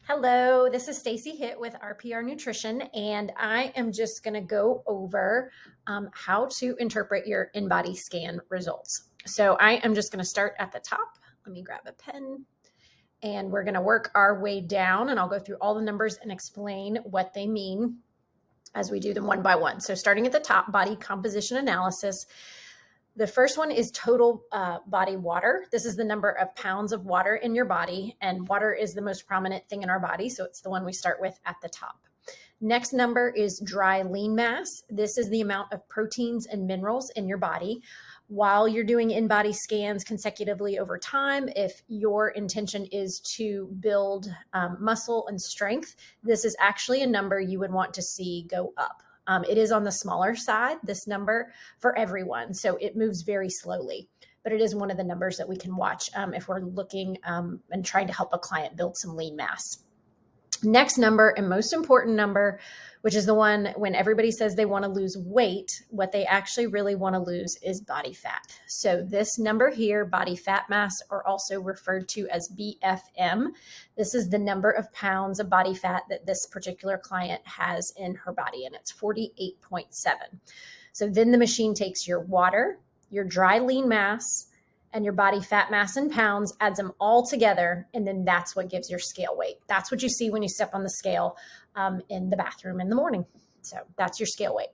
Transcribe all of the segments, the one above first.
Hello, this is Stacy Hitt with RPR Nutrition, and I am just going to go over how to interpret your InBody scan results. So I am just going to start at the top. Let me grab a pen, and we're going to work our way down, and I'll go through all the numbers and explain what they mean as we do them one by one. So starting at the top, body composition analysis. The first one is total body water. This is the number of pounds of water in your body, and water is the most prominent thing in our body, so it's the one we start with at the top. Next number is dry lean mass. This is the amount of proteins and minerals in your body. While you're doing InBody scans consecutively over time, if your intention is to build muscle and strength, this is actually a number you would want to see go up. It is on the smaller side, this number, for everyone. So it moves very slowly, but it is one of the numbers that we can watch if we're looking and trying to help a client build some lean mass. Next number and most important number, which is the one when everybody says they want to lose weight, what they actually really want to lose is body fat. So this number here, body fat mass, or also referred to as BFM, this is the number of pounds of body fat that this particular client has in her body, and it's 48.7. So then the machine takes your water, your dry lean mass, and your body fat mass in pounds, adds them all together, and then that's what gives your scale weight. That's what you see when you step on the scale in the bathroom in the morning. So that's your scale weight.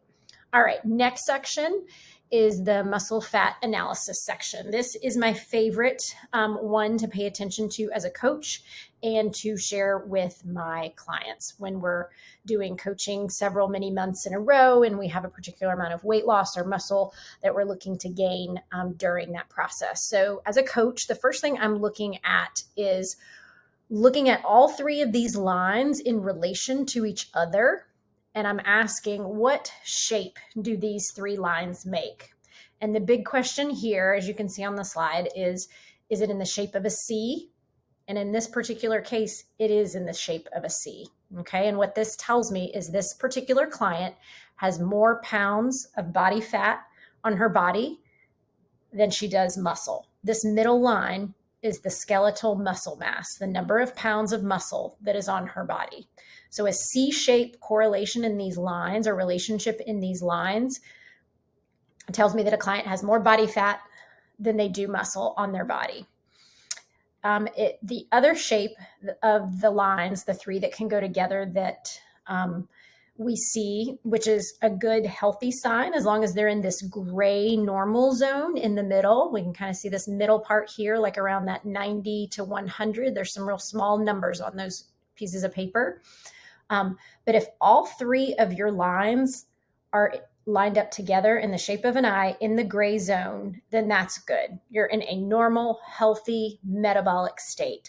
All right, next section is the muscle fat analysis section. This is my favorite one to pay attention to as a coach and to share with my clients when we're doing coaching many months in a row and we have a particular amount of weight loss or muscle that we're looking to gain during that process. So as a coach, the first thing I'm looking at is looking at all three of these lines in relation to each other. And I'm asking, what shape do these three lines make? And the big question here, as you can see on the slide, is it in the shape of a C? And in this particular case, it is in the shape of a C. Okay. And what this tells me is this particular client has more pounds of body fat on her body than she does muscle. This middle line is the skeletal muscle mass, the number of pounds of muscle that is on her body. So a C-shaped correlation in these lines or relationship in these lines tells me that a client has more body fat than they do muscle on their body. The other shape of the lines, the three that can go together that we see, which is a good healthy sign, as long as they're in this gray normal zone in the middle. We can kind of see this middle part here, like around that 90 to 100. There's some real small numbers on those pieces of paper. But if all three of your lines are lined up together in the shape of an eye in the gray zone, then that's good. You're in a normal, healthy metabolic state.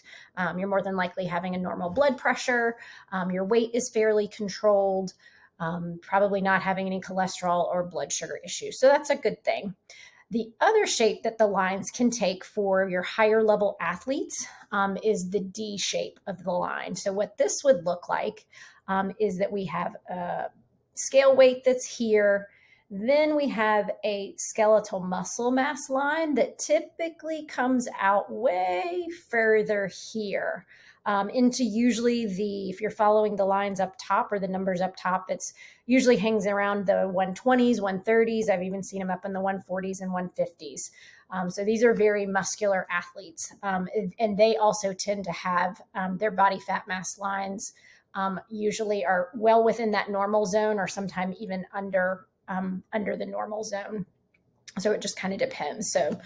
You're more than likely having a normal blood pressure. Your weight is fairly controlled, probably not having any cholesterol or blood sugar issues. So that's a good thing. The other shape that the lines can take for your higher level athletes is the D shape of the line. So what this would look like is that we have a scale weight that's here. Then we have a skeletal muscle mass line that typically comes out way further here into usually if you're following the lines up top or the numbers up top, it's usually hangs around the 120s, 130s. I've even seen them up in the 140s and 150s. So these are very muscular athletes. And they also tend to have their body fat mass lines usually are well within that normal zone or sometimes even under the normal zone. So it just kind of depends. So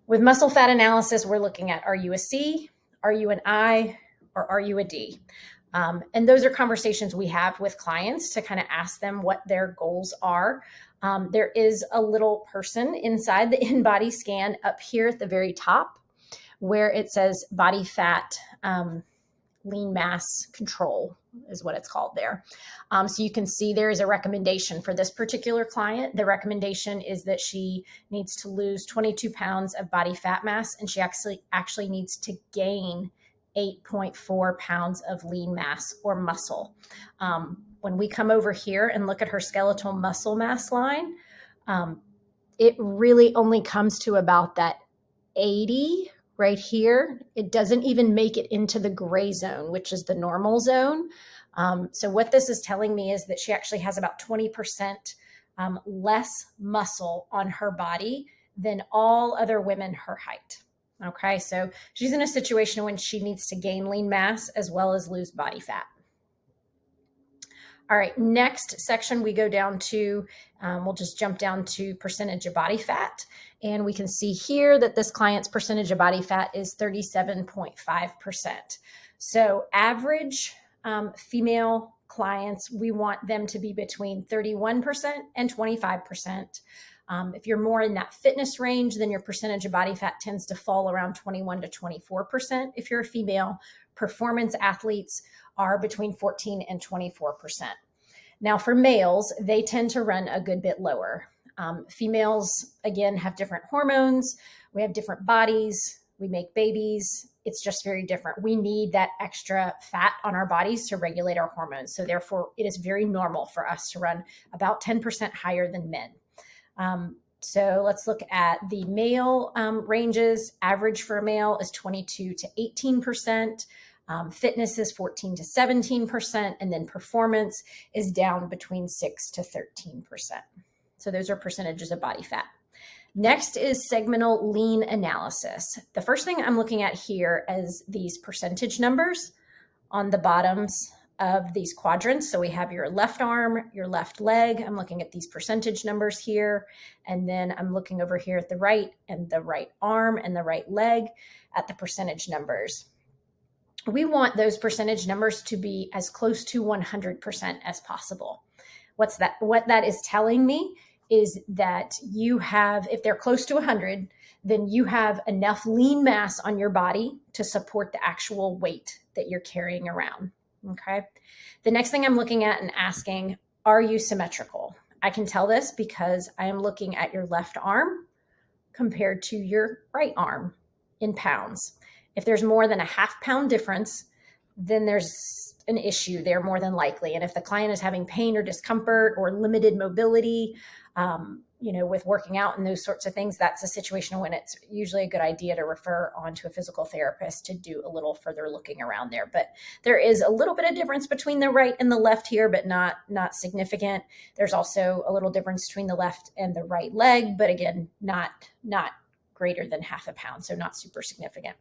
with muscle fat analysis, we're looking at, are you a C, are you an I, or are you a D? And those are conversations we have with clients to kind of ask them what their goals are. There is a little person inside the InBody scan up here at the very top where it says body fat lean mass control is what it's called there. So you can see there is a recommendation for this particular client. The recommendation is that she needs to lose 22 pounds of body fat mass, and she actually needs to gain 8.4 pounds of lean mass or muscle. When we come over here and look at her skeletal muscle mass line, it really only comes to about that 80 right here, it doesn't even make it into the gray zone, which is the normal zone. So what this is telling me is that she actually has about 20% less muscle on her body than all other women her height. Okay, so she's in a situation when she needs to gain lean mass as well as lose body fat. All right, next section we go down to, we'll just jump down to percentage of body fat. And we can see here that this client's percentage of body fat is 37.5%. So average female clients, we want them to be between 31% and 25%. If you're more in that fitness range, then your percentage of body fat tends to fall around 21 to 24%. If you're a female, performance athletes are between 14 and 24%. Now for males, they tend to run a good bit lower. Females, again, have different hormones. We have different bodies. We make babies. It's just very different. We need that extra fat on our bodies to regulate our hormones. So therefore, it is very normal for us to run about 10% higher than men. So let's look at the male ranges. Average for a male is 22 to 18%. Fitness is 14 to 17%, and then performance is down between 6 to 13%. So those are percentages of body fat. Next is segmental lean analysis. The first thing I'm looking at here is these percentage numbers on the bottoms of these quadrants. So we have your left arm, your left leg. I'm looking at these percentage numbers here. And then I'm looking over here at the right and the right arm and the right leg at the percentage numbers. We want those percentage numbers to be as close to 100% as possible. What that is telling me is that you have, if they're close to 100, then you have enough lean mass on your body to support the actual weight that you're carrying around. Okay. The next thing I'm looking at and asking, are you symmetrical? I can tell this because I am looking at your left arm compared to your right arm in pounds. If there's more than a ½ pound difference, then there's an issue there more than likely. And if the client is having pain or discomfort or limited mobility, with working out and those sorts of things, that's a situation when it's usually a good idea to refer on to a physical therapist to do a little further looking around there. But there is a little bit of difference between the right and the left here, but not significant. There's also a little difference between the left and the right leg, but again, not greater than ½ pound, so not super significant.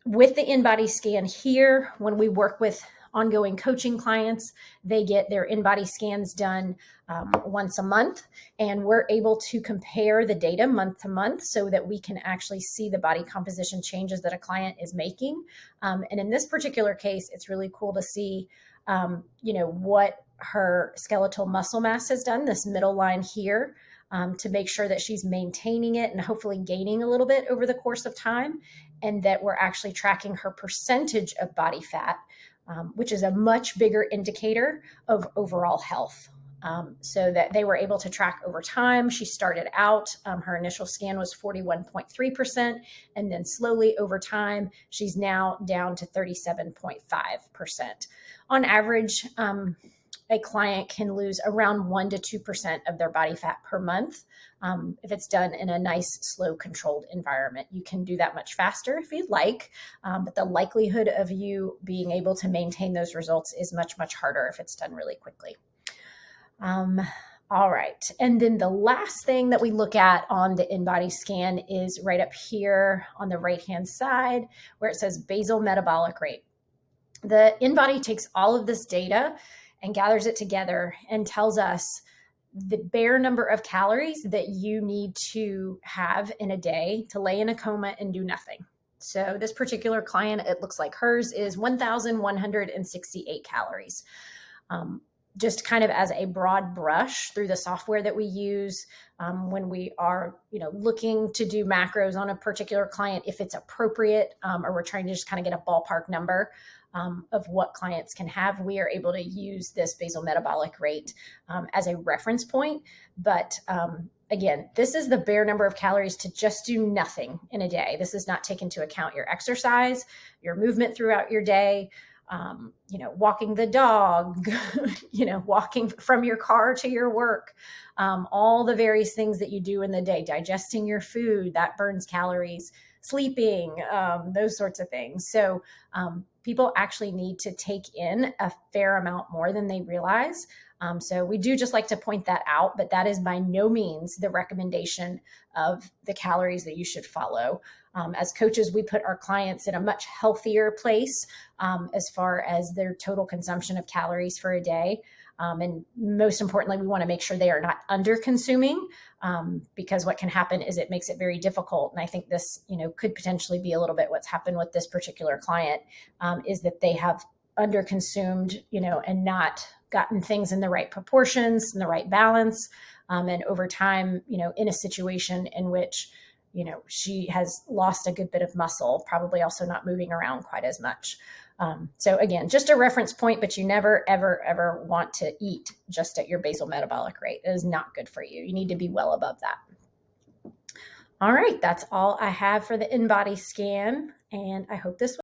With the InBody scan here, when we work with ongoing coaching clients, they get their InBody scans done once a month, and we're able to compare the data month to month so that we can actually see the body composition changes that a client is making. And in this particular case, it's really cool to see, what her skeletal muscle mass has done, this middle line here, to make sure that she's maintaining it and hopefully gaining a little bit over the course of time, and that we're actually tracking her percentage of body fat, which is a much bigger indicator of overall health. So that they were able to track over time. She started out, her initial scan was 41.3%, and then slowly over time, she's now down to 37.5%. On average, a client can lose around 1 to 2% of their body fat per month. If it's done in a nice, slow, controlled environment. You can do that much faster if you'd like, but the likelihood of you being able to maintain those results is much, much harder if it's done really quickly. All right. And then the last thing that we look at on the InBody scan is right up here on the right-hand side where it says basal metabolic rate. The InBody takes all of this data and gathers it together and tells us the bare number of calories that you need to have in a day to lay in a coma and do nothing. So this particular client, it looks like hers is 1,168 calories. Just kind of as a broad brush through the software that we use when we are, looking to do macros on a particular client, if it's appropriate, or we're trying to just kind of get a ballpark number of what clients can have, we are able to use this basal metabolic rate as a reference point. But again, this is the bare number of calories to just do nothing in a day. This is not take into account your exercise, your movement throughout your day, walking the dog, walking from your car to your work, all the various things that you do in the day, digesting your food, that burns calories. sleeping, those sorts of things. So people actually need to take in a fair amount more than they realize. So we do just like to point that out, but that is by no means the recommendation of the calories that you should follow. As coaches, we put our clients in a much healthier place as far as their total consumption of calories for a day. And most importantly, we want to make sure they are not under consuming, because what can happen is it makes it very difficult. And I think this, could potentially be a little bit what's happened with this particular client, is that they have under consumed, and not gotten things in the right proportions and the right balance. And over time, in a situation in which, she has lost a good bit of muscle, probably also not moving around quite as much. So again, just a reference point, but you never, ever, ever want to eat just at your basal metabolic rate. It is not good for you. You need to be well above that. All right, that's all I have for the InBody scan, and I hope this